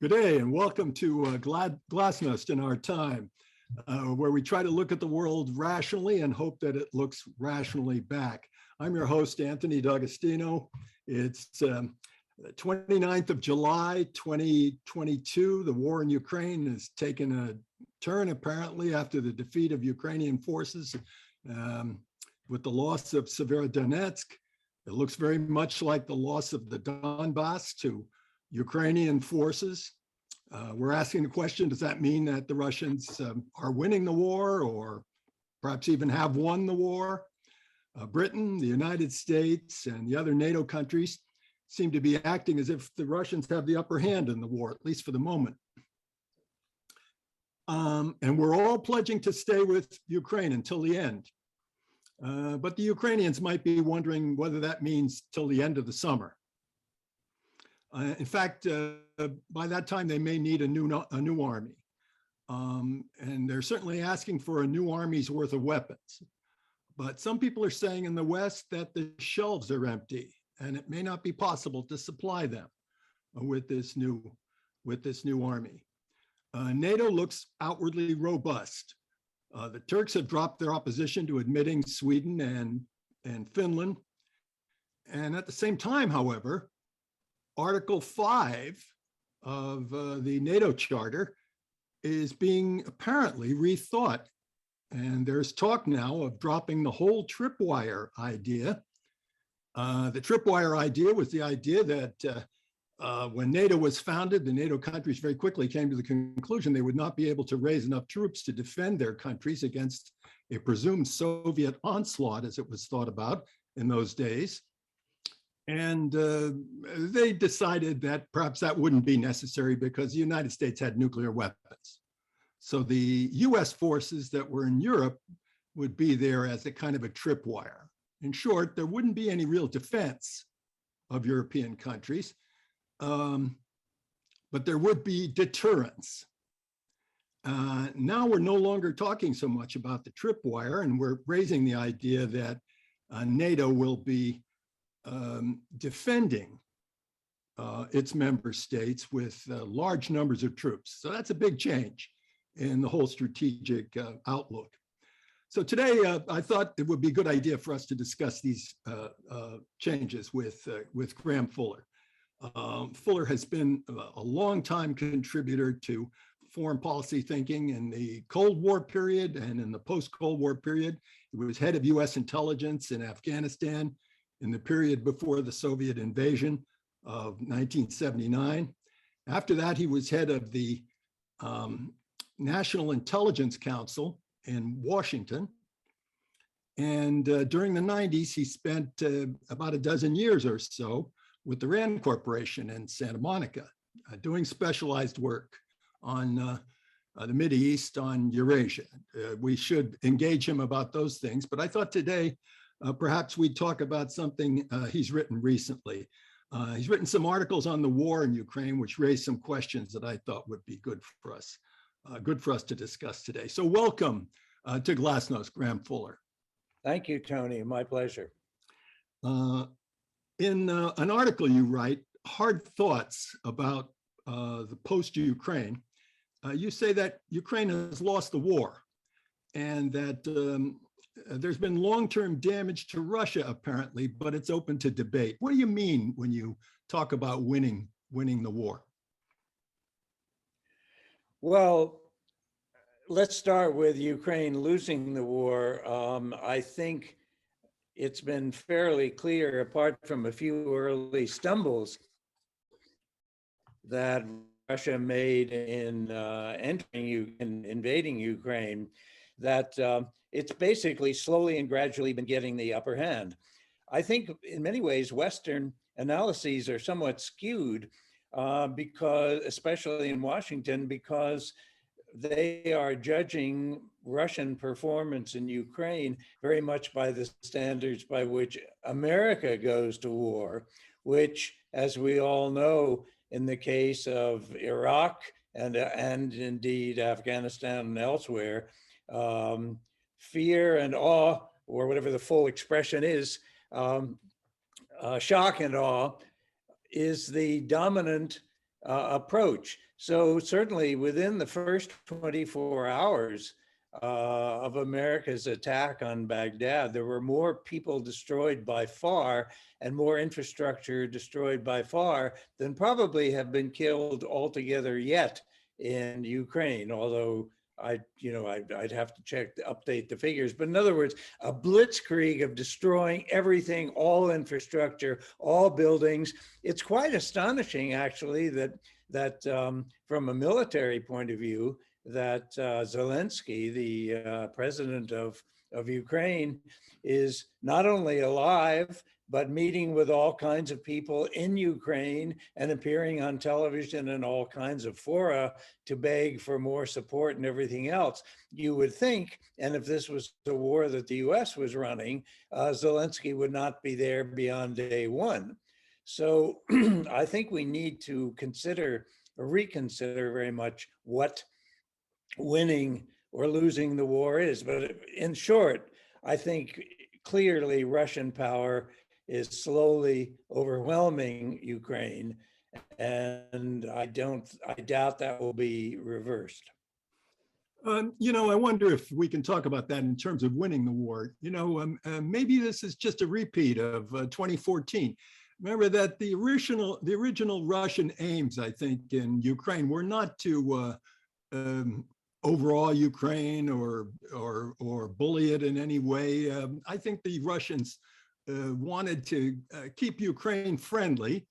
Good day and welcome to Glasnost in Our Time, where we try to look at the world rationally and hope that it looks rationally back. I'm your host, Anthony D'Agostino. It's the 29th of July, 2022. The war in Ukraine has taken a turn, apparently, after the defeat of Ukrainian forces with the loss of Severodonetsk. It looks very much like the loss of the Donbass to Ukrainian forces. We're asking the question, does that mean that the Russians are winning the war or perhaps even have won the war? Britain, the United States, and the other NATO countries seem to be acting as if the Russians have the upper hand in the war, at least for the moment. And we're all pledging to stay with Ukraine until the end. But the Ukrainians might be wondering whether that means till the end of the summer. In fact, by that time, they may need a new army. And they're certainly asking for a new army's worth of weapons. But some people are saying in the West that the shelves are empty and it may not be possible to supply them with this new army. NATO looks outwardly robust. The Turks have dropped their opposition to admitting Sweden and Finland. And at the same time, however, Article 5 of the NATO Charter is being apparently rethought. And there's talk now of dropping the whole tripwire idea. The tripwire idea was the idea that when NATO was founded, the NATO countries very quickly came to the conclusion they would not be able to raise enough troops to defend their countries against a presumed Soviet onslaught, as it was thought about in those days. And they decided that perhaps that wouldn't be necessary because the United States had nuclear weapons. So the US forces that were in Europe would be there as a kind of a tripwire. In short, there wouldn't be any real defense of European countries, but there would be deterrence. Now we're no longer talking so much about the tripwire, and we're raising the idea that NATO will be defending its member states with large numbers of troops. So that's a big change in the whole strategic outlook. So today, I thought it would be a good idea for us to discuss these changes with Graham Fuller. Fuller has been a long-time contributor to foreign policy thinking in the Cold War period and in the post-Cold War period. He was head of US intelligence in Afghanistan in the period before the Soviet invasion of 1979. After that, he was head of the National Intelligence Council in Washington. And during the 90s, he spent about a dozen years or so with the Rand Corporation in Santa Monica, doing specialized work on the Mideast, on Eurasia. We should engage him about those things, but I thought today, perhaps we'd talk about something he's written recently. He's written some articles on the war in Ukraine, which raised some questions that I thought would be good for us to discuss today. So welcome to Glasnost, Graham Fuller. Thank you, Tony. My pleasure. In an article you write, Hard Thoughts About the Post-Ukraine, you say that Ukraine has lost the war and that there's been long-term damage to Russia, apparently, but it's open to debate. What do you mean when you talk about winning the war? Well, let's start with Ukraine losing the war. I think it's been fairly clear, apart from a few early stumbles that Russia made in invading Ukraine, that it's basically slowly and gradually been getting the upper hand. I think in many ways, Western analyses are somewhat skewed because, especially in Washington, because they are judging Russian performance in Ukraine very much by the standards by which America goes to war, which, as we all know, in the case of Iraq and indeed Afghanistan and elsewhere, fear and awe, or whatever the full expression is, shock and awe, is the dominant approach. So certainly within the first 24 hours of America's attack on Baghdad, there were more people destroyed by far and more infrastructure destroyed by far than probably have been killed altogether yet in Ukraine, although I'd have to update the figures. But in other words, a blitzkrieg of destroying everything, all infrastructure, all buildings. It's quite astonishing, actually, that from a military point of view, that Zelensky, the president of Ukraine, is not only alive, but meeting with all kinds of people in Ukraine and appearing on television and all kinds of fora to beg for more support and everything else. You would think, and if this was a war that the US was running, Zelensky would not be there beyond day one. So I think we need to reconsider very much what winning or losing the war is. But in short, I think clearly Russian power is slowly overwhelming Ukraine, and I doubt that will be reversed. I wonder if we can talk about that in terms of winning the war. Maybe this is just a repeat of 2014. Remember that the original Russian aims, I think, in Ukraine were not to overawe Ukraine or bully it in any way. I think the Russians wanted to keep Ukraine friendly,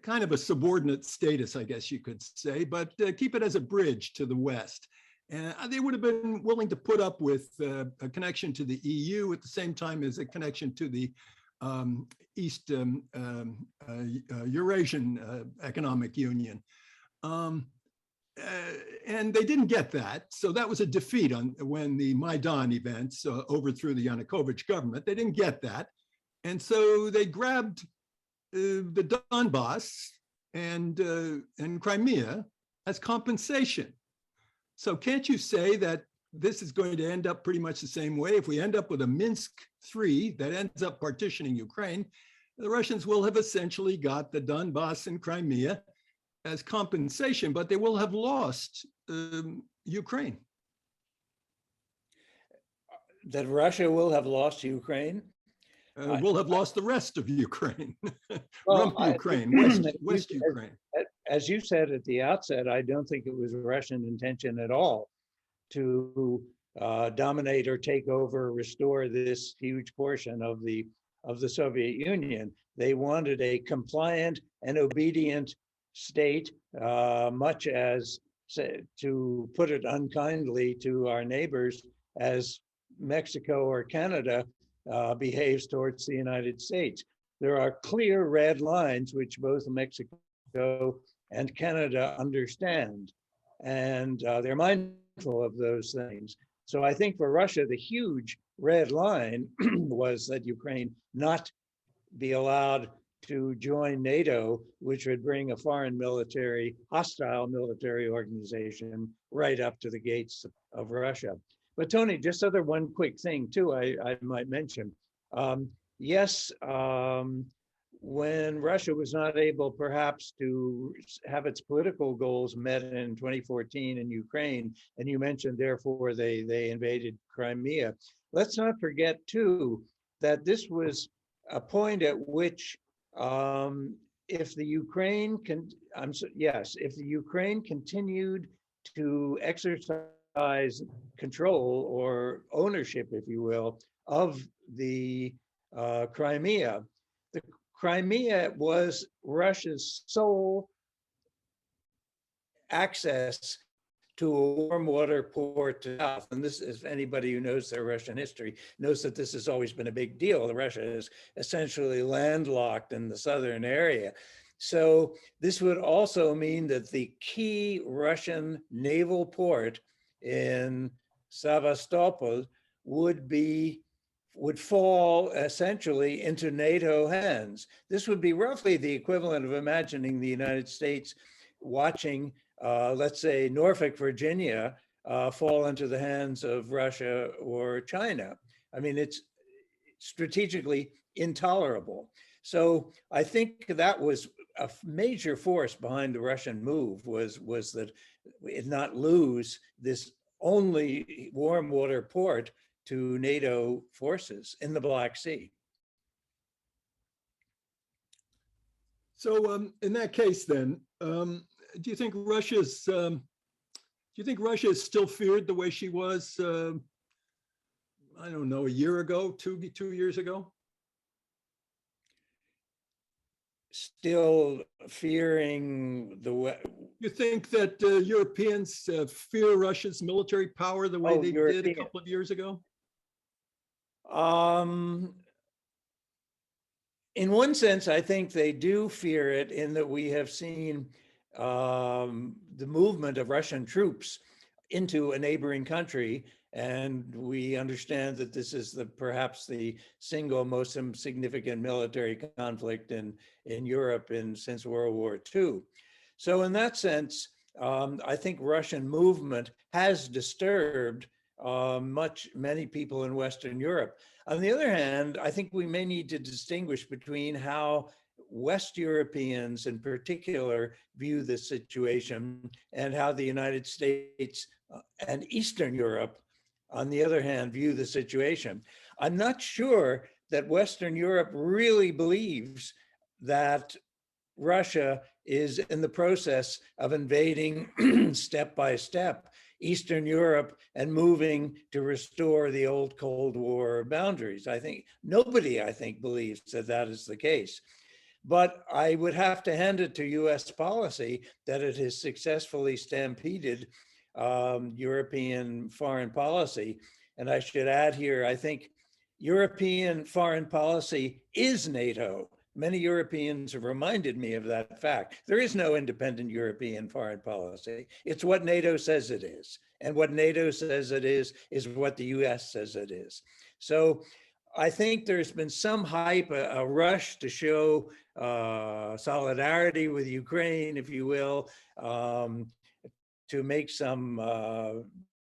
kind of a subordinate status, I guess you could say, but keep it as a bridge to the West. And they would have been willing to put up with a connection to the EU at the same time as a connection to the East Eurasian Economic Union. And they didn't get that. So that was a defeat when the Maidan events overthrew the Yanukovych government. They didn't get that. And so they grabbed the Donbass and Crimea as compensation. So can't you say that this is going to end up pretty much the same way? If we end up with a Minsk III that ends up partitioning Ukraine, the Russians will have essentially got the Donbass and Crimea as compensation, but they will have lost Ukraine. That Russia will have lost Ukraine? We'll have lost the rest of Ukraine. Well, Rump Ukraine, West Ukraine. As you said at the outset, I don't think it was Russian intention at all to dominate or take over, restore this huge portion of the Soviet Union. They wanted a compliant and obedient state, much as, to put it unkindly to our neighbors, as Mexico or Canada behaves towards the United States. There are clear red lines which both Mexico and Canada understand, and they're mindful of those things. So I think for Russia, the huge red line was that Ukraine not be allowed to join NATO, which would bring a foreign hostile military organization right up to the gates of Russia. But Tony, just one quick thing too, I might mention. Yes, when Russia was not able perhaps to have its political goals met in 2014 in Ukraine, and you mentioned therefore they invaded Crimea, let's not forget too that this was a point at which if the Ukraine continued to exercise control or ownership, if you will, of the Crimea, the Crimea was Russia's sole access to a warm water port to the south. And this is, anybody who knows their Russian history knows that this has always been a big deal. Russia is essentially landlocked in the southern area. So this would also mean that the key Russian naval port in Sevastopol would fall essentially into NATO hands. This would be roughly the equivalent of imagining the United States watching, let's say, Norfolk, Virginia, fall into the hands of Russia or China. I mean, it's strategically intolerable. So I think that was a major force behind the Russian move was that it not lose this only warm water port to NATO forces in the Black Sea. So in that case, then, do you think Russia's is still feared the way she was? I don't know, a year ago, 2 years ago. Still fearing the You think that Europeans fear Russia's military power the way they did a couple of years ago? In one sense, I think they do fear it in that we have seen the movement of Russian troops into a neighboring country. And we understand that this is perhaps the single most significant military conflict in Europe since World War II. So in that sense, I think Russian movement has disturbed many people in Western Europe. On the other hand, I think we may need to distinguish between how West Europeans in particular view this situation and how the United States and Eastern Europe, on the other hand, view the situation. I'm not sure that Western Europe really believes that Russia is in the process of invading step by step Eastern Europe and moving to restore the old Cold War boundaries. I think nobody, believes that that is the case. But I would have to hand it to US policy that it has successfully stampeded European foreign policy. And I should add here, I think European foreign policy is NATO. Many Europeans have reminded me of that fact. There is no independent European foreign policy. It's what NATO says it is. And what NATO says it is what the US says it is. So I think there's been some hype, a rush to show solidarity with Ukraine, if you will, to make some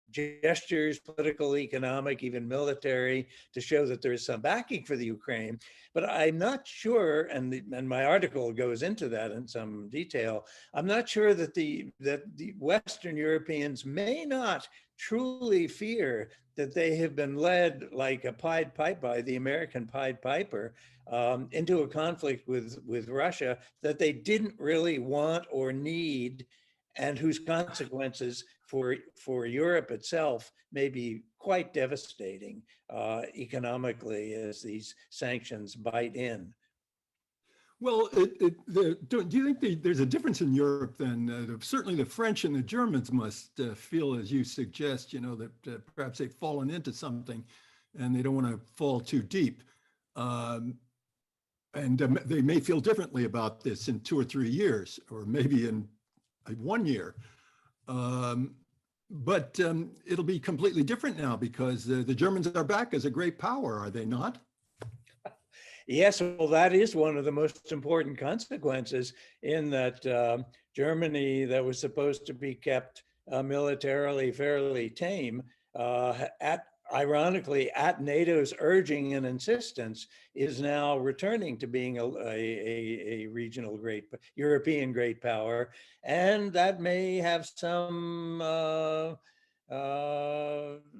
gestures, political, economic, even military, to show that there is some backing for the Ukraine. But I'm not sure, and my article goes into that in some detail, I'm not sure that the Western Europeans may not truly fear that they have been led like a Pied Piper by the American Pied Piper into a conflict with Russia that they didn't really want or need, and whose consequences for Europe itself may be quite devastating economically as these sanctions bite in. Well, do you think there's a difference in Europe then? Certainly the French and the Germans must feel, as you suggest, that perhaps they've fallen into something and they don't want to fall too deep. And they may feel differently about this in 2 or 3 years, or maybe in 1 year. But it'll be completely different now because the Germans are back as a great power, are they not? Yes, well, that is one of the most important consequences in that Germany, that was supposed to be kept militarily fairly tame, ironically, at NATO's urging and insistence, is now returning to being a regional European great power. And that may have some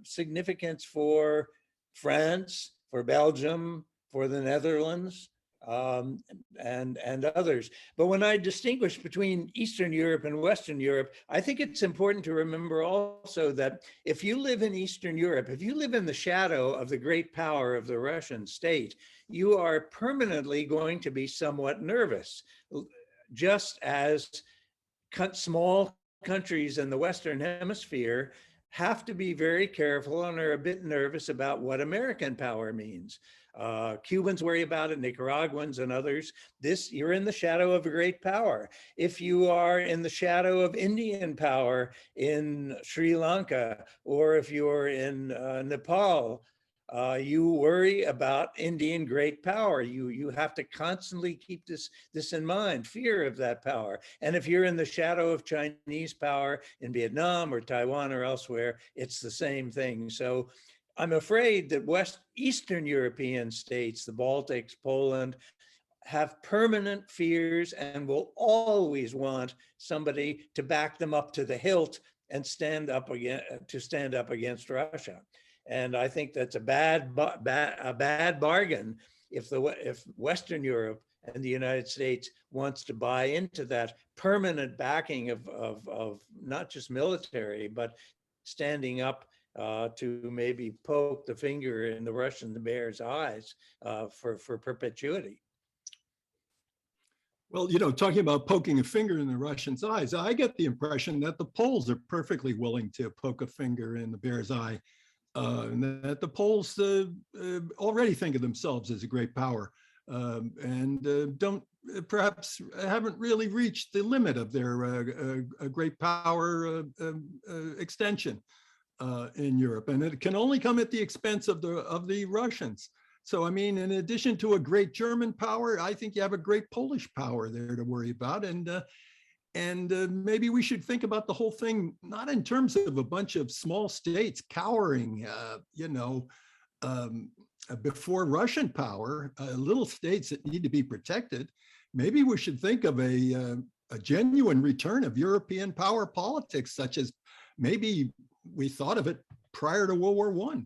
significance for France, for Belgium, for the Netherlands, and others. But when I distinguish between Eastern Europe and Western Europe, I think it's important to remember also that if you live in Eastern Europe, if you live in the shadow of the great power of the Russian state, you are permanently going to be somewhat nervous, just as small countries in the Western Hemisphere have to be very careful and are a bit nervous about what American power means. Cubans worry about it, Nicaraguans and others. You're in the shadow of a great power. If you are in the shadow of Indian power in Sri Lanka, or if you're in Nepal, you worry about Indian great power. You have to constantly keep this in mind, fear of that power. And if you're in the shadow of Chinese power in Vietnam or Taiwan or elsewhere, it's the same thing. So I'm afraid that Eastern European states, the Baltics, Poland, have permanent fears and will always want somebody to back them up to the hilt and stand up against Russia. And I think that's a bad bargain if Western Europe and the United States wants to buy into that permanent backing of not just military, but standing up to maybe poke the finger in the Russian bear's eyes for perpetuity. Well, you know, talking about poking a finger in the Russians' eyes, I get the impression that the Poles are perfectly willing to poke a finger in the bear's eye, and that the Poles already think of themselves as a great power, and don't perhaps haven't really reached the limit of their great power extension in Europe, and it can only come at the expense of the Russians. So, I mean, in addition to a great German power, I think you have a great Polish power there to worry about. And maybe we should think about the whole thing, not in terms of a bunch of small states cowering, before Russian power, little states that need to be protected. Maybe we should think of a genuine return of European power politics, such as maybe we thought of it prior to World War I.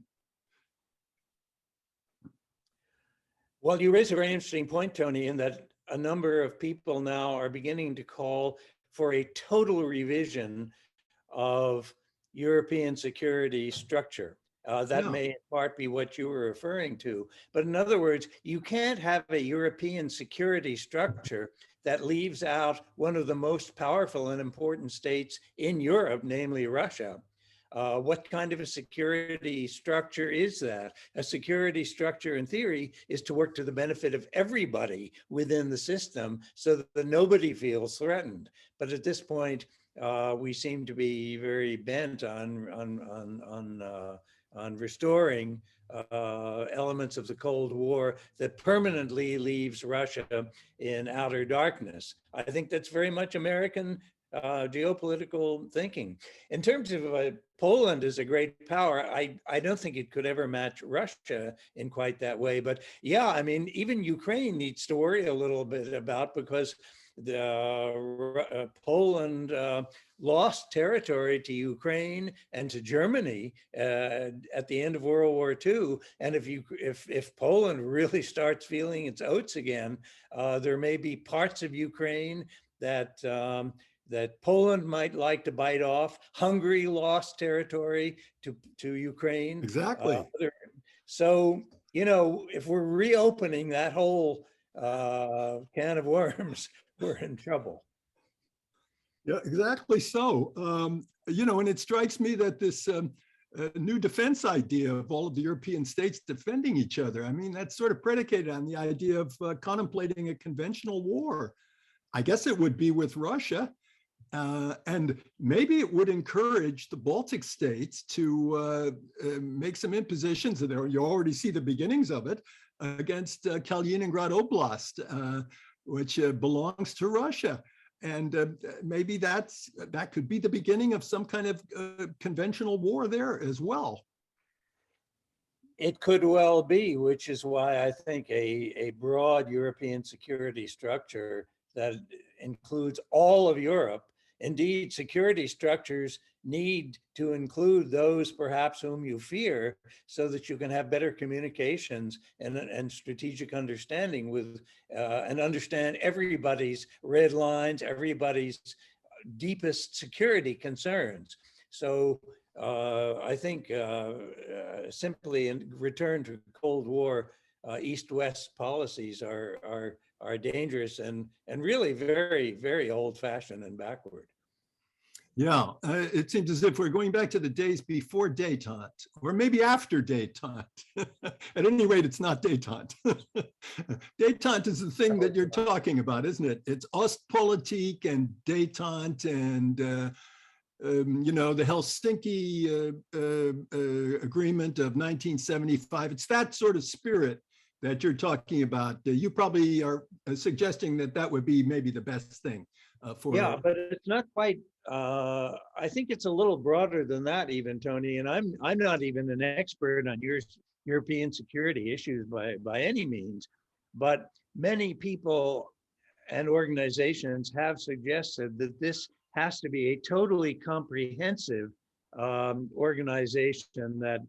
Well, you raise a very interesting point, Tony, in that a number of people now are beginning to call for a total revision of European security structure. That may in part be what you were referring to. But in other words, you can't have a European security structure that leaves out one of the most powerful and important states in Europe, namely Russia. What kind of a security structure is that? A security structure, in theory, is to work to the benefit of everybody within the system so that nobody feels threatened. But at this point, we seem to be very bent on restoring elements of the Cold War that permanently leaves Russia in outer darkness. I think that's very much American geopolitical thinking. In terms of Poland as a great power, I don't think it could ever match Russia in quite that way. But yeah, I mean, even Ukraine needs to worry a little bit about, because Poland lost territory to Ukraine and to Germany at the end of World War II. And if Poland really starts feeling its oats again, there may be parts of Ukraine that Poland might like to bite off. Hungary lost territory to Ukraine. Exactly. So, you know, if we're reopening that whole can of worms, we're in trouble. Yeah, exactly so. You know, and it strikes me that this new defense idea of all of the European states defending each other, I mean, that's sort of predicated on the idea of contemplating a conventional war. I guess it would be with Russia. And maybe it would encourage the Baltic states to make some impositions. You already see the beginnings of it against Kaliningrad Oblast, which belongs to Russia. And maybe that could be the beginning of some kind of conventional war there as well. It could well be, which is why I think a broad European security structure that includes all of Europe. Indeed, security structures need to include those perhaps whom you fear, so that you can have better communications and strategic understanding with and understand everybody's red lines, everybody's deepest security concerns. So I think simply in return to Cold War, East-West policies are dangerous and really very, very old-fashioned and backward. Yeah, it seems as if we're going back to the days before détente, or maybe after détente. At any rate, it's not détente. Détente is the thing that you're talking about, isn't it? It's Ostpolitik and détente and you know, the Helsinki agreement of 1975. It's that sort of spirit that you're talking about. You probably are suggesting that that would be maybe the best thing for. Yeah, but it's not quite. I think it's a little broader than that, even, Tony. And I'm not even an expert on European security issues by any means. But many people and organizations have suggested that this has to be a totally comprehensive organization that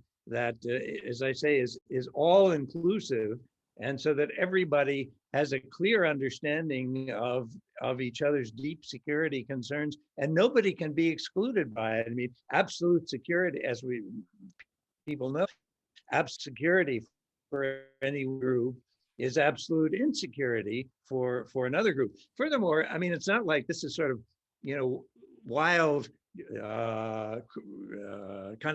as I say, is all inclusive, and so that everybody has a clear understanding of each other's deep security concerns, and nobody can be excluded by it. I mean, absolute security, as we people know, absolute security for any group is absolute insecurity for another group. Furthermore, I mean, it's not like this is sort of, wild kind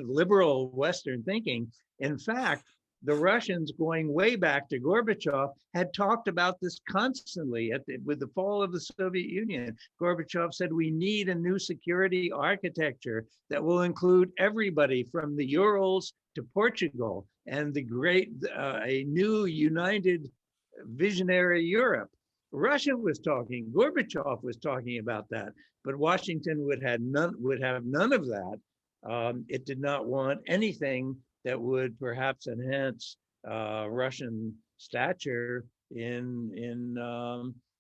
of liberal Western thinking. In fact, the Russians, going way back to Gorbachev, had talked about this constantly with the fall of the Soviet Union. Gorbachev said, we need a new security architecture that will include everybody from the Urals to Portugal, and a new united visionary Europe. Russia was talking, Gorbachev was talking about that, but Washington would have none of that. It did not want anything that would perhaps enhance Russian stature in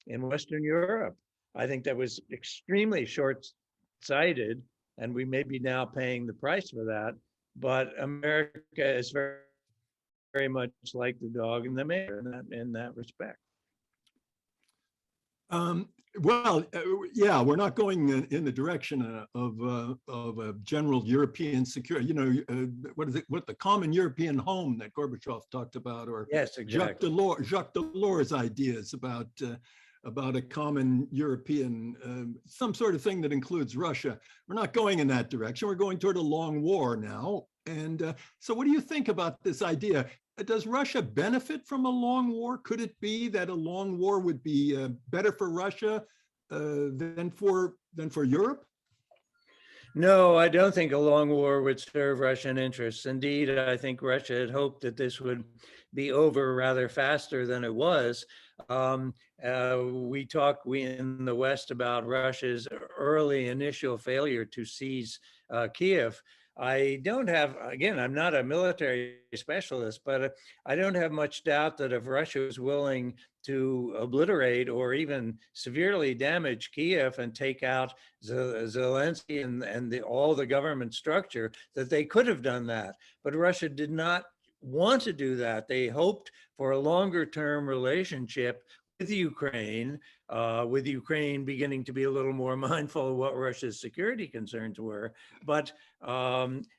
Western Europe. I think that was extremely short-sighted, and we may be now paying the price for that. But America is very, very much like the dog and the mayor in that respect. Yeah, we're not going in the direction of a general European security. What is it? What the common European home that Gorbachev talked about, or yes, exactly. Jacques Delors' ideas about a common European, some sort of thing that includes Russia. We're not going in that direction. We're going toward a long war now. And so, what do you think about this idea? Does Russia benefit from a long war? Could it be that a long war would be better for Russia than for Europe? No, I don't think a long war would serve Russian interests. Indeed, I think Russia had hoped that this would be over rather faster than it was. We in the West about Russia's early initial failure to seize Kiev. I don't have, again, I'm not a military specialist, but I don't have much doubt that if Russia was willing to obliterate or even severely damage Kiev and take out Zelensky and all the government structure, that they could have done that. But Russia did not want to do that. They hoped for a longer term relationship with Ukraine beginning to be a little more mindful of what Russia's security concerns were. But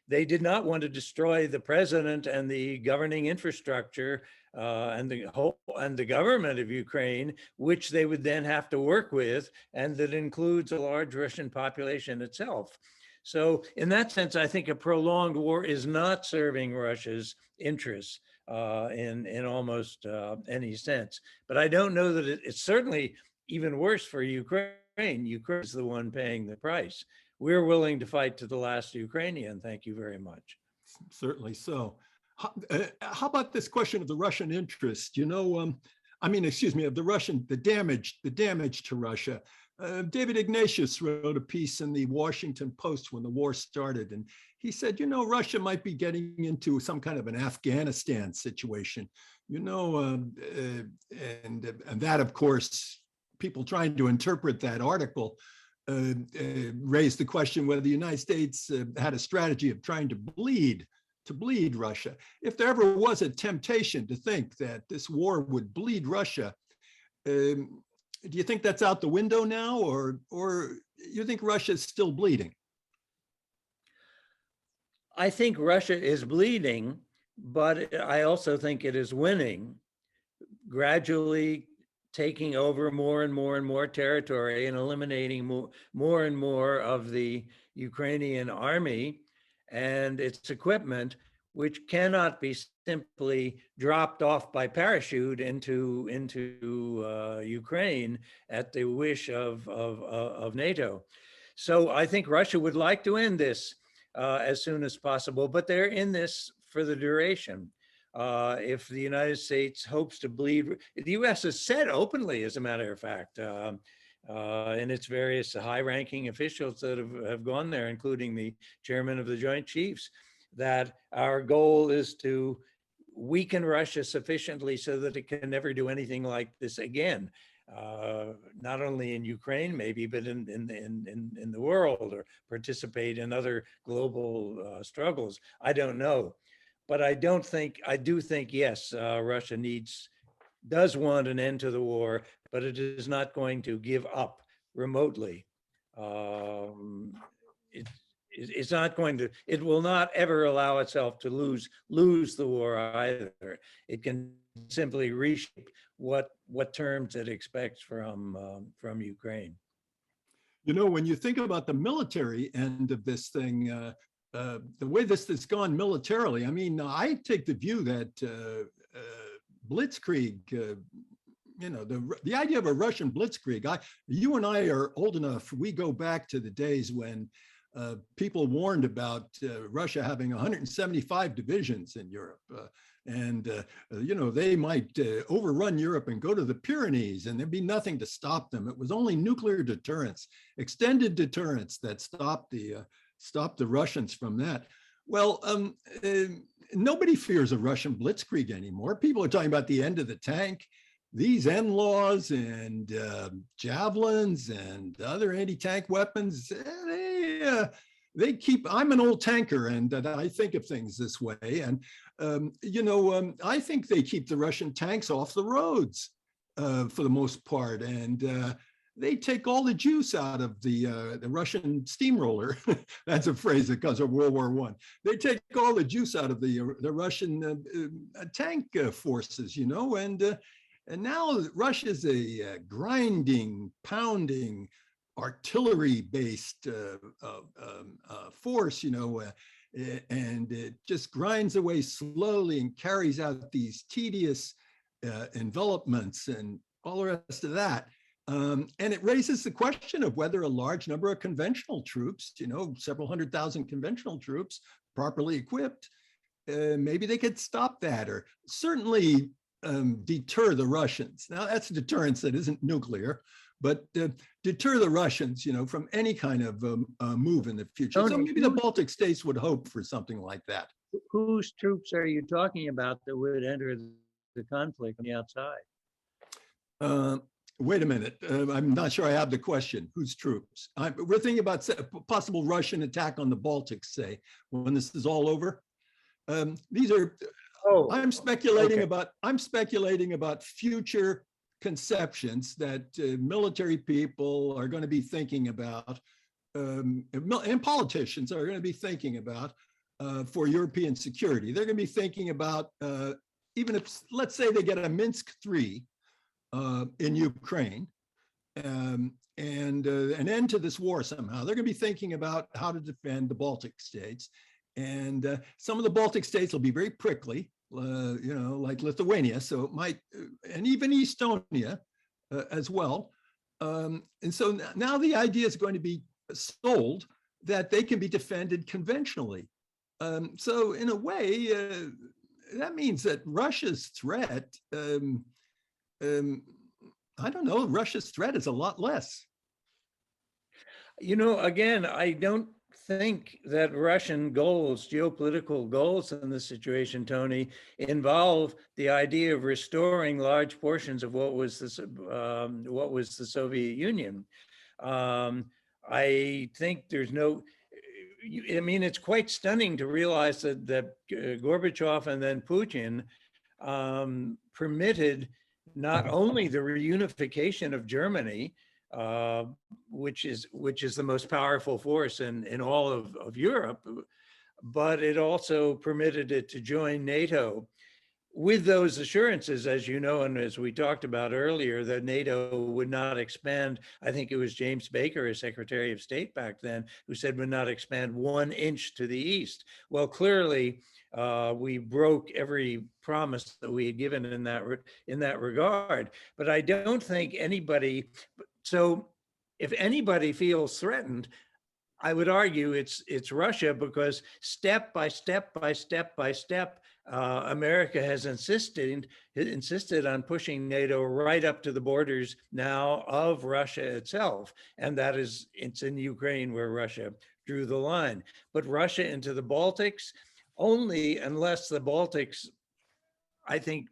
they did not want to destroy the president and the governing infrastructure and the government of Ukraine, which they would then have to work with, and that includes a large Russian population itself. So in that sense, I think a prolonged war is not serving Russia's interests in almost any sense. But I don't know that it's certainly even worse for Ukraine. Ukraine is the one paying the price. We're willing to fight to the last Ukrainian. Thank you very much. Certainly so. How about this question of the Russian interest? Of the damage to Russia. David Ignatius wrote a piece in the Washington Post when the war started, and he said, Russia might be getting into some kind of an Afghanistan situation, and that, of course, people trying to interpret that article raised the question whether the United States had a strategy of trying to bleed Russia. If there ever was a temptation to think that this war would bleed Russia, do you think that's out the window now, or you think Russia is still bleeding? I think Russia is bleeding, but I also think it is winning, gradually taking over more and more and more territory and eliminating more and more of the Ukrainian army and its equipment, which cannot be simply dropped off by parachute into Ukraine at the wish of NATO. So I think Russia would like to end this as soon as possible, but they're in this for the duration. If the United States hopes to bleed, the U.S. has said openly, as a matter of fact, and its various high-ranking officials that have gone there, including the chairman of the Joint Chiefs, that our goal is to weaken Russia sufficiently so that it can never do anything like this again, not only in Ukraine maybe, but in the world, or participate in other global struggles. I don't know, but I do think yes, Russia does want an end to the war, but it is not going to give up remotely. Um, it, it's not going to, it will not ever allow itself to lose the war either. It can simply reshape what terms it expects from Ukraine. You know, when you think about the military end of this thing, the way this has gone militarily, I mean, I take the view that blitzkrieg, you know, the idea of a Russian blitzkrieg, you and I are old enough, we go back to the days when people warned about Russia having 175 divisions in Europe. You know, they might overrun Europe and go to the Pyrenees, and there'd be nothing to stop them. It was only nuclear deterrence, extended deterrence, that stopped the Russians from that. Well, nobody fears a Russian blitzkrieg anymore. People are talking about the end of the tank. These NLAWs and javelins and other anti-tank weapons, they keep, I'm an old tanker, and I think of things this way. And, you know, I think they keep the Russian tanks off the roads for the most part. And they take all the juice out of the Russian steamroller. That's a phrase that comes from World War I. They take all the juice out of the Russian tank forces, you know, and now Russia's a grinding, pounding, artillery-based force, you know, and it just grinds away slowly and carries out these tedious envelopments and all the rest of that. And it raises the question of whether a large number of conventional troops, you know, several 100,000 conventional troops, properly equipped, maybe they could stop that, or certainly deter the Russians. Now, that's a deterrence that isn't nuclear, but deter the Russians, you know, from any kind of move in the future. So maybe the Baltic states would hope for something like that. Whose troops are you talking about that would enter the conflict on the outside? Wait a minute. I'm not sure I have the question. Whose troops? We're thinking about possible Russian attack on the Baltics, say, when this is all over. These are, I'm speculating about future conceptions that military people are going to be thinking about, and politicians are going to be thinking about for European security. They're going to be thinking about, even if, let's say they get a Minsk III in Ukraine, and an end to this war somehow, they're going to be thinking about how to defend the Baltic states. And some of the Baltic states will be very prickly, you know, like Lithuania. So it might, and even Estonia as well. And so now the idea is going to be sold that they can be defended conventionally. So in a way, that means that Russia's threat, I don't know, Russia's threat is a lot less. You know, again, I don't think that Russian goals, geopolitical goals in this situation, Tony, involve the idea of restoring large portions of what was the Soviet Union. I think there's no, I mean, it's quite stunning to realize that Gorbachev and then Putin permitted not only the reunification of Germany, which is the most powerful force in all of Europe, but it also permitted it to join NATO with those assurances, as you know, and as we talked about earlier, that NATO would not expand. I think it was James Baker, as Secretary of State back then, who said would not expand 1 inch to the east. Well, clearly, we broke every promise that we had given in that regard. But I don't think anybody. So, if anybody feels threatened, I would argue it's Russia, because step by step by step by step, America has insisted on pushing NATO right up to the borders now of Russia itself. And it's in Ukraine where Russia drew the line. But Russia into the Baltics, only unless the Baltics I think,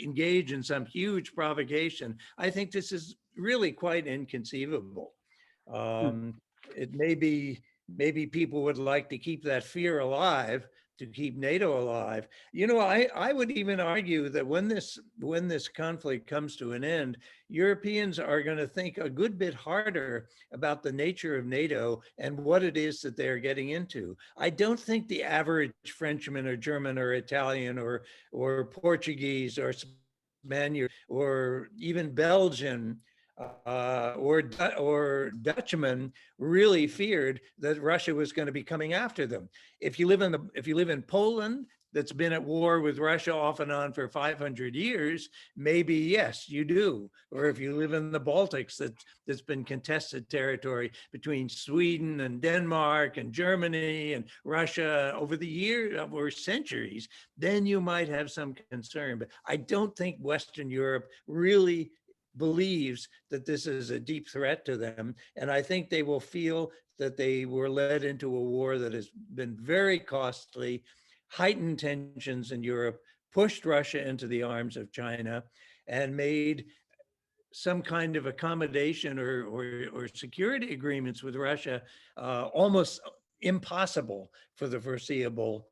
engage in some huge provocation. I think this is really quite inconceivable. Um, it may be, maybe people would like to keep that fear alive, to keep NATO alive. I would even argue that when this conflict comes to an end, Europeans are going to think a good bit harder about the nature of NATO and what it is that they're getting into. I don't think the average Frenchman or German or Italian or Portuguese or Spaniard or even Belgian or Dutchman really feared that Russia was going to be coming after them. If you live in Poland, that's been at war with Russia off and on for 500 years, maybe yes, you do. Or if you live in the Baltics, that's been contested territory between Sweden and Denmark and Germany and Russia over the years or centuries, then you might have some concern. But I don't think Western Europe really believes that this is a deep threat to them. And I think they will feel that they were led into a war that has been very costly, heightened tensions in Europe, pushed Russia into the arms of China, and made some kind of accommodation or security agreements with Russia almost impossible for the foreseeable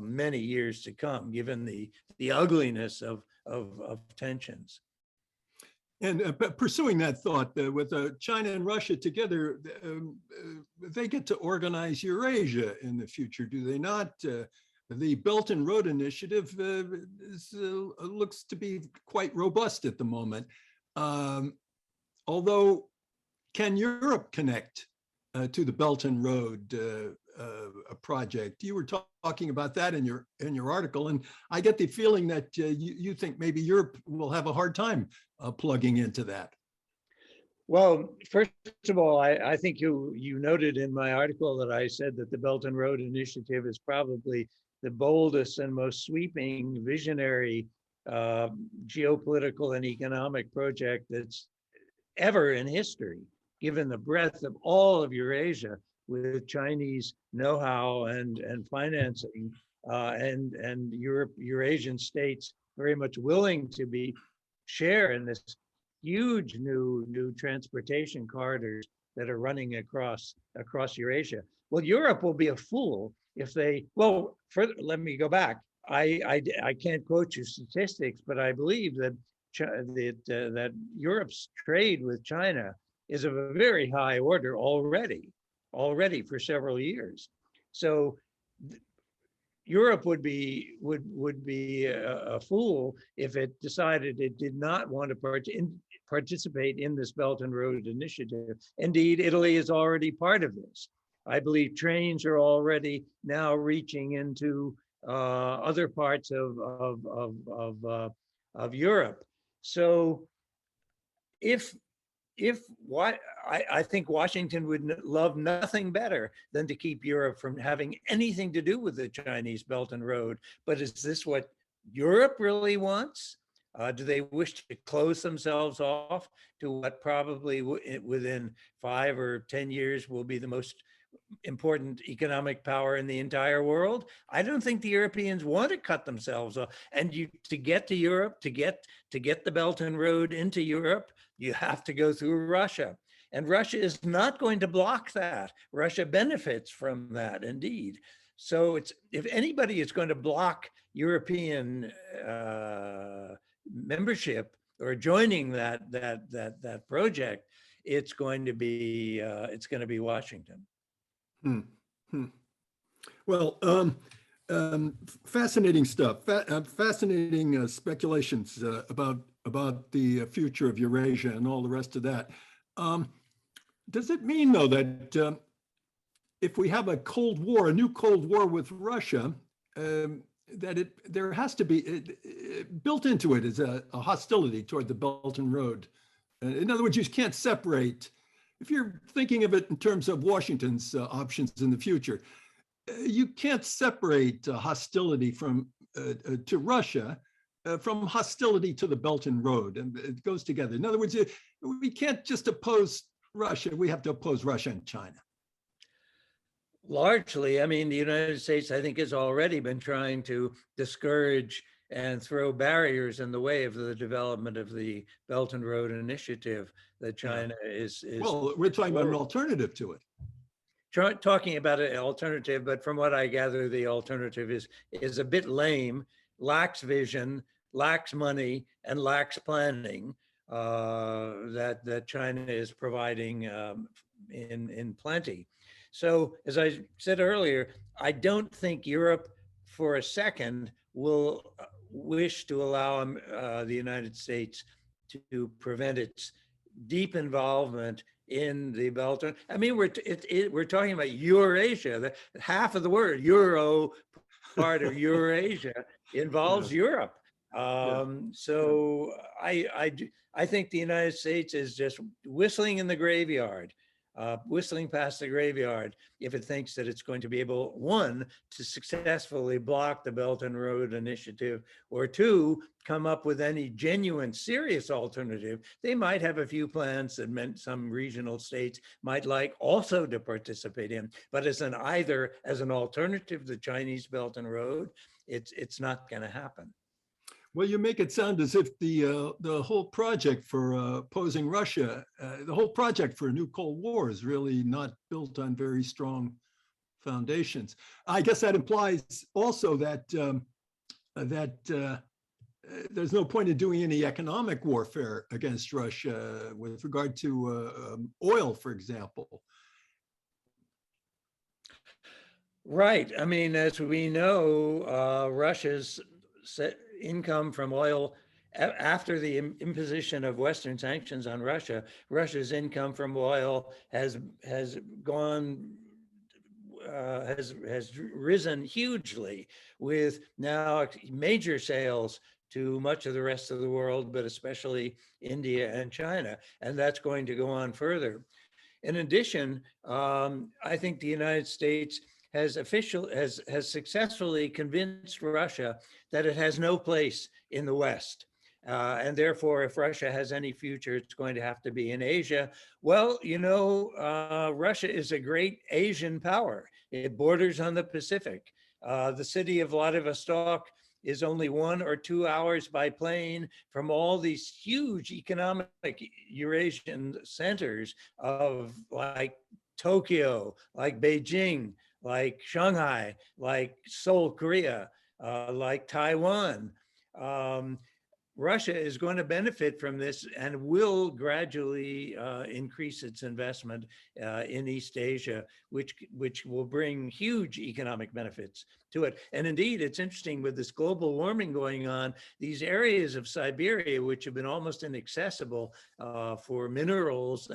many years to come, given the ugliness of tensions. And pursuing that thought, with China and Russia together, they get to organize Eurasia in the future, do they not? The Belt and Road Initiative looks to be quite robust at the moment. Although, can Europe connect to the Belt and Road project? You were talking about that in your article, and I get the feeling that you think maybe Europe will have a hard time plugging into that. Well, first of all, I think you noted in my article that I said that the Belt and Road Initiative is probably the boldest and most sweeping, visionary geopolitical and economic project that's ever in history, given the breadth of all of Eurasia, with Chinese know-how and financing, and Eurasian states very much willing to share in this huge new transportation corridors that are running across Eurasia. Well, Europe will be a fool if they. Well, further, let me go back. I can't quote you statistics, but I believe that that Europe's trade with China is of a very high order already for several years. So Europe would be a fool if it decided it did not want to participate in this Belt and Road Initiative. Indeed, Italy is already part of this. I believe trains are already now reaching into other parts of Europe. So I think Washington would love nothing better than to keep Europe from having anything to do with the Chinese Belt and Road. But is this what Europe really wants? Do they wish to close themselves off to what probably within 5 or 10 years will be the most important economic power in the entire world? I don't think the Europeans want to cut themselves off. And to get to Europe, to get the Belt and Road into Europe, you have to go through Russia. And Russia is not going to block that. Russia benefits from that, indeed. So if anybody is going to block European membership or joining that project, it's going to be Washington. Well, fascinating stuff. Fascinating speculations about the future of Eurasia and all the rest of that. Does it mean, though, that if we have a new Cold War with Russia, that there has to be built into it is a hostility toward the Belt and Road? In other words, you can't separate. If you're thinking of it in terms of Washington's options in the future, you can't separate hostility to Russia from hostility to the Belt and Road, and it goes together. In other words, we can't just oppose Russia; we have to oppose Russia and China. Largely, I mean, the United States, I think, has already been trying to discourage and throw barriers in the way of the development of the Belt and Road Initiative that China is Well, we're talking about an alternative to it. talking about an alternative, but from what I gather, the alternative is a bit lame, lacks vision, lacks money, and lacks planning that China is providing in plenty. So, as I said earlier, I don't think Europe for a second will wish to allow the United States to prevent its deep involvement in the Belt. I mean, we're talking about Eurasia. Half of the word Euro part of Eurasia involves Yes. Europe. Yeah. So I think the United States is just whistling in the graveyard, whistling past the graveyard if it thinks that it's going to be able, one, to successfully block the Belt and Road Initiative, or two, come up with any genuine, serious alternative. They might have a few plans that meant some regional states might like also to participate in, but as an alternative to the Chinese Belt and Road, it's not going to happen. Well, you make it sound as if the whole project for opposing Russia, the whole project for a new Cold War is really not built on very strong foundations. I guess that implies also that there's no point in doing any economic warfare against Russia with regard to oil, for example. Right. I mean, as we know, Russia's income from oil, after the imposition of Western sanctions on Russia, Russia's income from oil has risen hugely, with now major sales to much of the rest of the world, but especially India and China, and that's going to go on further. In addition, I think the United States has successfully convinced Russia that it has no place in the West. And therefore, if Russia has any future, it's going to have to be in Asia. Well, you know, Russia is a great Asian power. It borders on the Pacific. The city of Vladivostok is only 1 or 2 hours by plane from all these huge economic Eurasian centers of like Tokyo, like Beijing, like Shanghai, like Seoul, Korea, like Taiwan. Russia is going to benefit from this and will gradually increase its investment in East Asia, which will bring huge economic benefits to it. And indeed, it's interesting with this global warming going on, these areas of Siberia, which have been almost inaccessible for minerals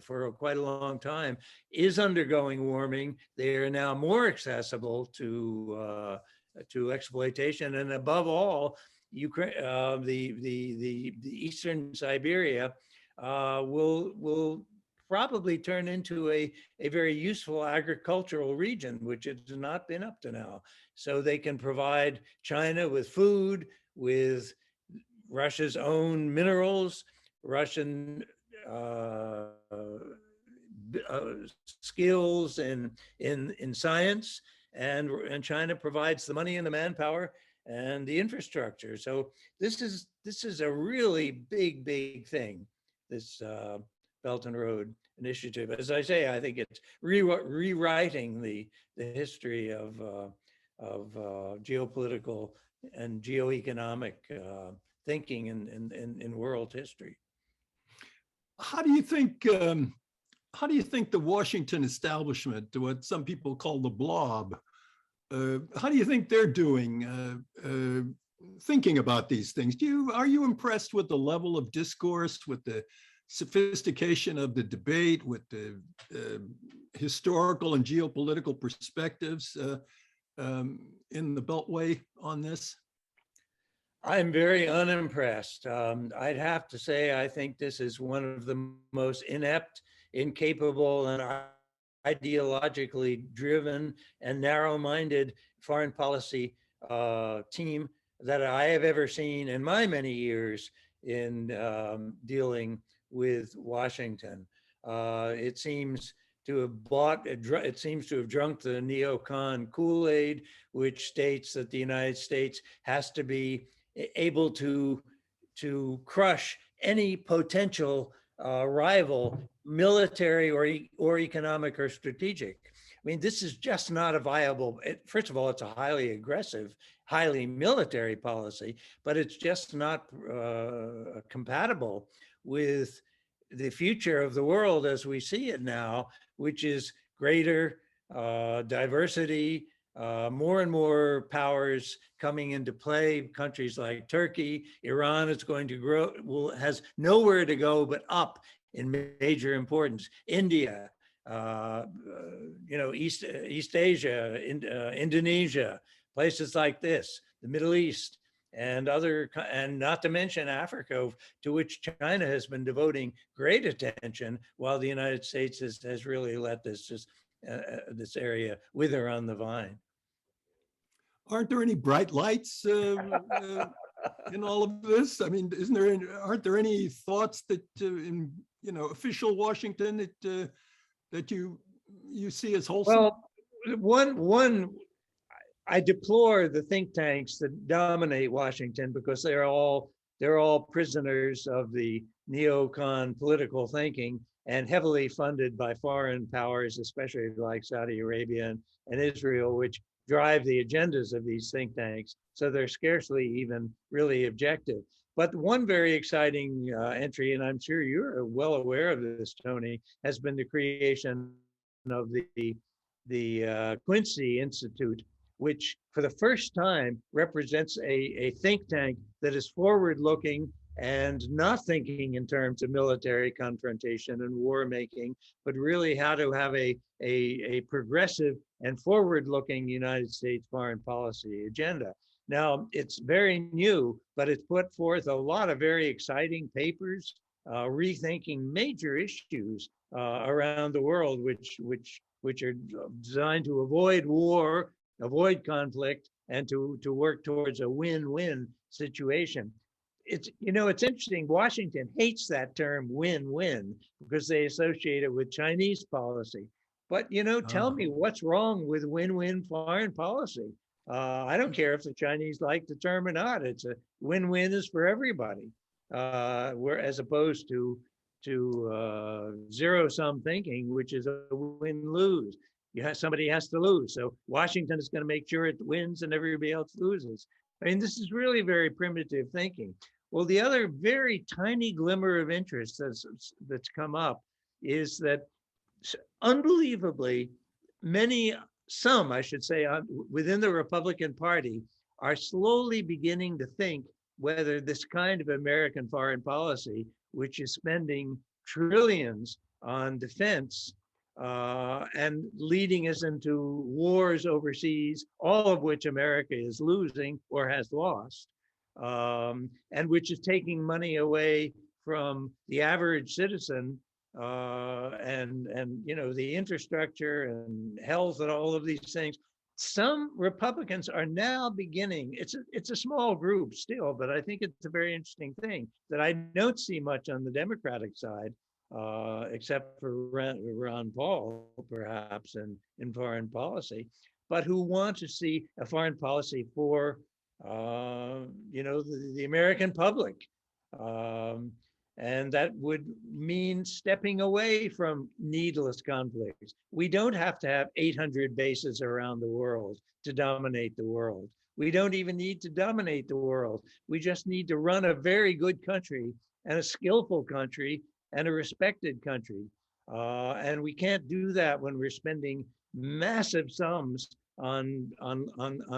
for quite a long time, is undergoing warming. They are now more accessible to exploitation, and above all, Ukraine, the eastern Siberia will probably turn into a very useful agricultural region, which it has not been up to now. So they can provide China with food, with Russia's own minerals, Russian skills in science, and China provides the money and the manpower and the infrastructure. So this is a really big thing, this Belt and Road Initiative. As I say, I think it's rewriting the history of geopolitical and geoeconomic thinking in world history. How do you think the Washington establishment, what some people call the Blob, how do you think they're doing thinking about these things? Are you impressed with the level of discourse, with the sophistication of the debate, with the historical and geopolitical perspectives in the Beltway on this? I'm very unimpressed. I'd have to say, I think this is one of the most inept, incapable, and ideologically driven and narrow-minded foreign policy team that I have ever seen in my many years in dealing with Washington. It seems to have bought, it seems to have drunk the neocon Kool-Aid, which states that the United States has to be able to crush any potential rival, military or economic or strategic. I mean, this is just not a viable, first of all, it's a highly aggressive, highly military policy, but it's just not compatible with the future of the world as we see it now, which is greater diversity, more and more powers coming into play. Countries like Turkey, Iran is going to grow, has nowhere to go but up in major importance. India, East Asia, Indonesia, places like this, the Middle East, and not to mention Africa, to which China has been devoting great attention, while the United States has really let this area wither on the vine. Aren't there any bright lights in all of this? I mean, aren't there any thoughts that in official Washington that you see as wholesome? Well, one I deplore the think tanks that dominate Washington, because they're all prisoners of the neocon political thinking and heavily funded by foreign powers, especially like Saudi Arabia and Israel, which drive the agendas of these think tanks. So they're scarcely even really objective. But one very exciting entry, and I'm sure you're well aware of this, Tony, has been the creation of the Quincy Institute, which for the first time represents a think tank that is forward-looking and not thinking in terms of military confrontation and war making, but really how to have a progressive and forward-looking United States foreign policy agenda. Now, it's very new, but it's put forth a lot of very exciting papers, rethinking major issues around the world, which are designed to avoid war, avoid conflict, and to work towards a win-win situation. It's interesting. Washington hates that term win-win because they associate it with Chinese policy. But tell me what's wrong with win-win foreign policy. I don't care if the Chinese like the term or not. It's a win-win is for everybody. As opposed to zero-sum thinking, which is a win-lose. Somebody has to lose. So Washington is going to make sure it wins and everybody else loses. I mean, this is really very primitive thinking. Well, the other very tiny glimmer of interest that's come up is that unbelievably some, I should say, within the Republican Party are slowly beginning to think whether this kind of American foreign policy, which is spending trillions on defense and leading us into wars overseas, all of which America is losing or has lost, and which is taking money away from the average citizen, and the infrastructure and health and all of these things. Some Republicans are now beginning, it's a small group still, but I think it's a very interesting thing that I don't see much on the Democratic side, except for Ron Paul, perhaps, in foreign policy, but who want to see a foreign policy for, the American public. And that would mean stepping away from needless conflicts. We don't have to have 800 bases around the world to dominate the world. We don't even need to dominate the world. We just need to run a very good country and a skillful country and a respected country. And we can't do that when we're spending massive sums on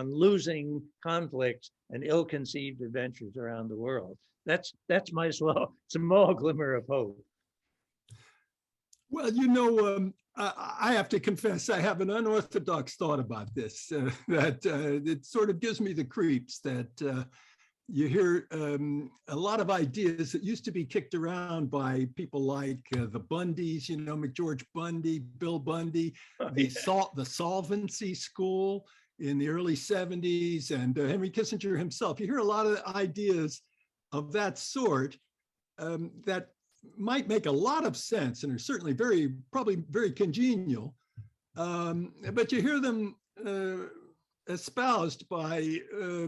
losing conflicts and ill-conceived adventures around the world. That's my small glimmer of hope. Well, I have to confess, I have an unorthodox thought about this, that it sort of gives me the creeps that you hear a lot of ideas that used to be kicked around by people like the Bundys, McGeorge Bundy, Bill Bundy, the solvency school in the early 70s, and Henry Kissinger himself. You hear a lot of ideas of that sort that might make a lot of sense and are certainly probably very congenial. But you hear them espoused by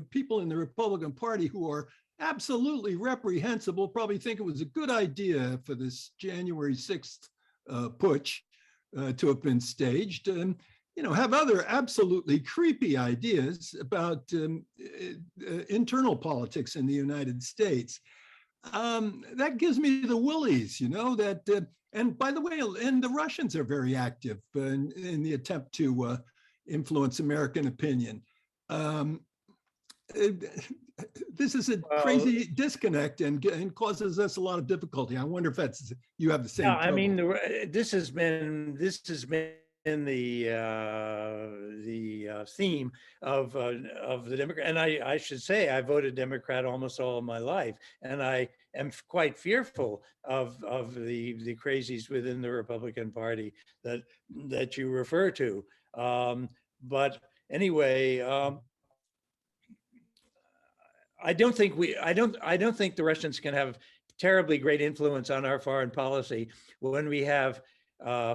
people in the Republican Party who are absolutely reprehensible, probably think it was a good idea for this January 6th putsch to have been staged, and have other absolutely creepy ideas about internal politics in the United States. That gives me the willies, and by the way, and the Russians are very active in the attempt to influence American opinion. This is a crazy disconnect and causes us a lot of difficulty. I wonder if you have the same. Yeah, I mean, this has been the theme of the Democrat, and I should say I voted Democrat almost all of my life, and I am quite fearful of the crazies within the Republican Party that you refer to. But anyway, I don't think the Russians can have terribly great influence on our foreign policy when we have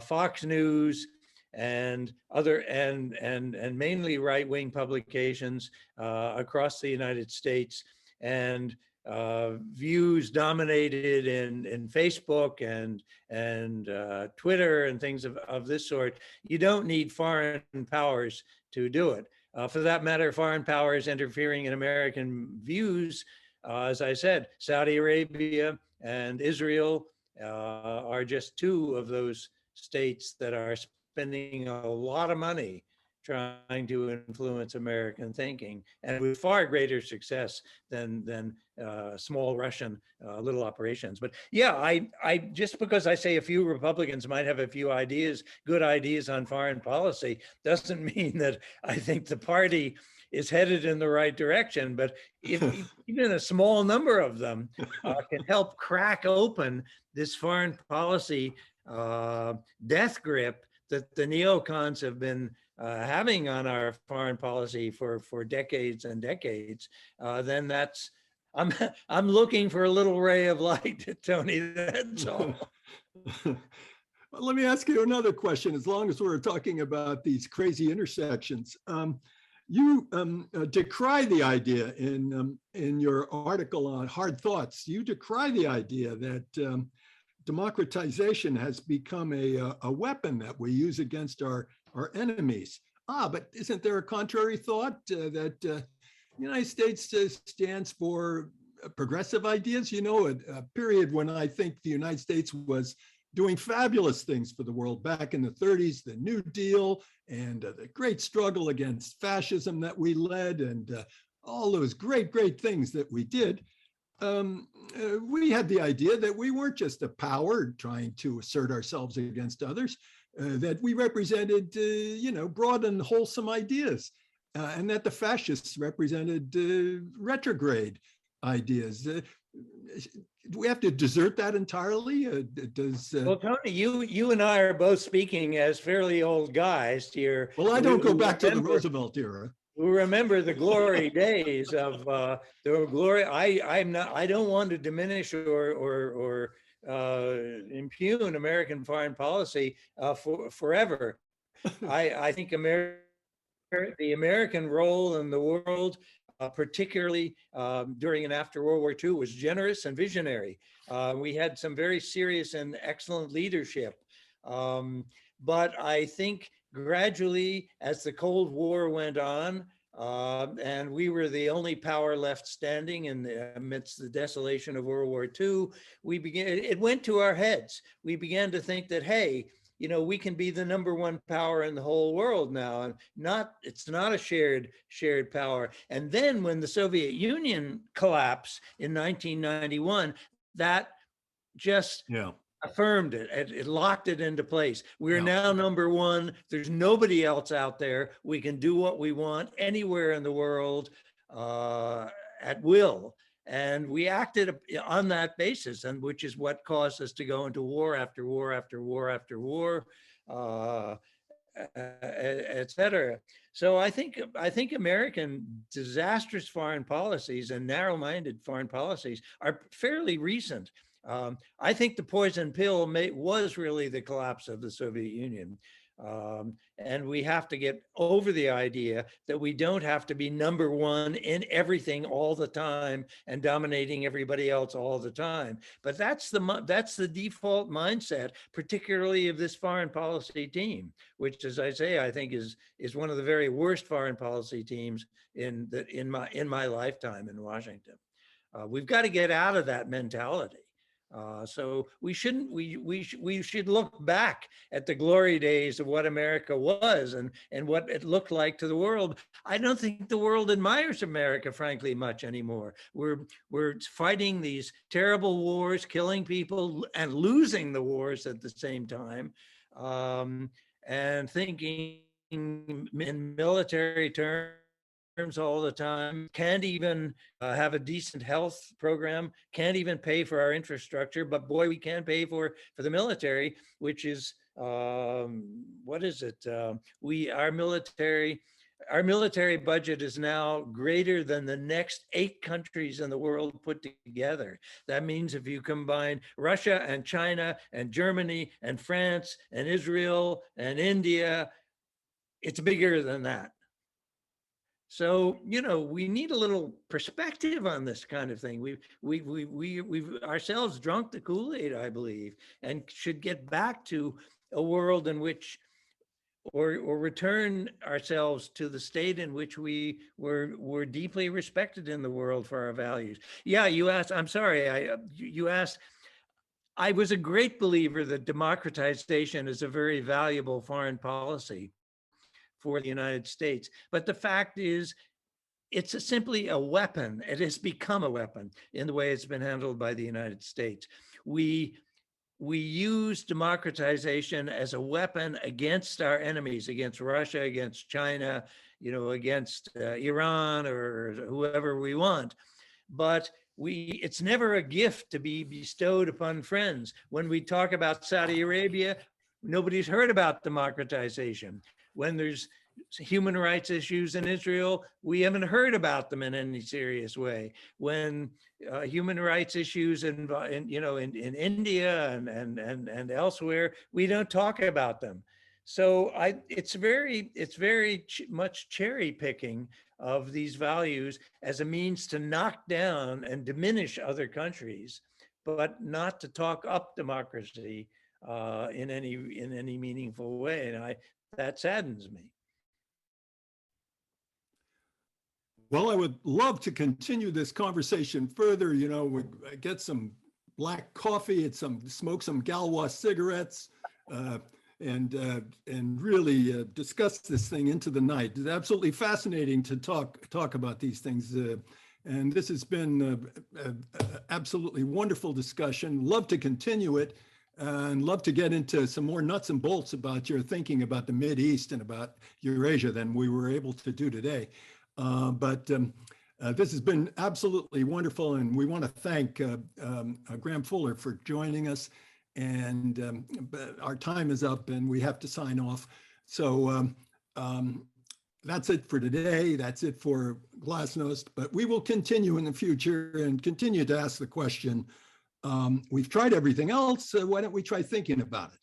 Fox News and other and mainly right-wing publications across the United States, and views dominated in Facebook and Twitter and things of this sort. You don't need foreign powers to do it. For that matter, foreign powers interfering in American views, as I said, Saudi Arabia and Israel are just two of those states that are spending a lot of money trying to influence American thinking, and with far greater success than small Russian little operations. But yeah, I just because I say a few Republicans might have a few good ideas on foreign policy, doesn't mean that I think the party is headed in the right direction. But if even a small number of them can help crack open this foreign policy death grip that the neocons have been having on our foreign policy for decades and decades, then I'm looking for a little ray of light, Tony. That's all. Well, let me ask you another question. As long as we're talking about these crazy intersections, you decry the idea in your article on Hard Thoughts. You decry the idea that democratization has become a weapon that we use against our enemies. But isn't there a contrary thought that the United States stands for progressive ideas? A period when I think the United States was doing fabulous things for the world back in the 30s, the New Deal and the great struggle against fascism that we led, and all those great things that we did. We had the idea that we weren't just a power trying to assert ourselves against others, that we represented, broad and wholesome ideas, and that the fascists represented retrograde ideas. Do we have to desert that entirely? Well, Tony, you and I are both speaking as fairly old guys here. Well, I don't go back to the Roosevelt era. We remember the glory days of the glory. I don't want to diminish or impugn American foreign policy forever. I think the American role in the world, particularly during and after World War II, was generous and visionary. We had some very serious and excellent leadership. But I think gradually, as the Cold War went on, and we were the only power left standing amidst the desolation of World War II, it went to our heads. We began to think that, hey, we can be the number one power in the whole world now, and it's not a shared power. And then when the Soviet Union collapsed in 1991, that just affirmed it. It locked it into place. We're now number one. There's nobody else out there. We can do what we want anywhere in the world at will. And we acted on that basis, and which is what caused us to go into war after war after war after war, et cetera. So I think American disastrous foreign policies and narrow-minded foreign policies are fairly recent. I think the poison pill was really the collapse of the Soviet Union. And we have to get over the idea that we don't have to be number one in everything all the time and dominating everybody else all the time. But that's the default mindset, particularly of this foreign policy team, which, as I say, I think is one of the very worst foreign policy teams in my lifetime in Washington. We've got to get out of that mentality. So we should look back at the glory days of what America was and what it looked like to the world. I don't think the world admires America, frankly, much anymore. We're fighting these terrible wars, killing people and losing the wars at the same time, and thinking in military terms all the time, can't even have a decent health program, can't even pay for our infrastructure, but boy, we can pay for the military, which is, what is it? Our military budget is now greater than the next 8 countries in the world put together. That means if you combine Russia and China and Germany and France and Israel and India, it's bigger than that. So, we need a little perspective on this kind of thing. We've ourselves drunk the Kool-Aid, I believe, and should get back to a world in which, or return ourselves to the state in which we were deeply respected in the world for our values. Yeah, you asked, I'm sorry, you asked, I was a great believer that democratization is a very valuable foreign policy for the United States. But the fact is, it's simply a weapon. It has become a weapon in the way it's been handled by the United States. We use democratization as a weapon against our enemies, against Russia, against China, against Iran or whoever we want. But it's never a gift to be bestowed upon friends. When we talk about Saudi Arabia, nobody's heard about democratization. When there's human rights issues in Israel, we haven't heard about them in any serious way. When human rights issues in India and elsewhere, we don't talk about them. So it's very much cherry picking of these values as a means to knock down and diminish other countries, but not to talk up democracy in any meaningful way. And that saddens me. Well, I would love to continue this conversation further. We get some black coffee and smoke some Galois cigarettes, and really discuss this thing into the night. It's absolutely fascinating to talk about these things. And this has been an absolutely wonderful discussion. Love to continue it, and love to get into some more nuts and bolts about your thinking about the Mideast and about Eurasia than we were able to do today. But this has been absolutely wonderful, and we want to thank Graham Fuller for joining us. And our time is up, and we have to sign off. So that's it for today. That's it for Glasnost. But we will continue in the future and continue to ask the question. We've tried everything else. Why don't we try thinking about it?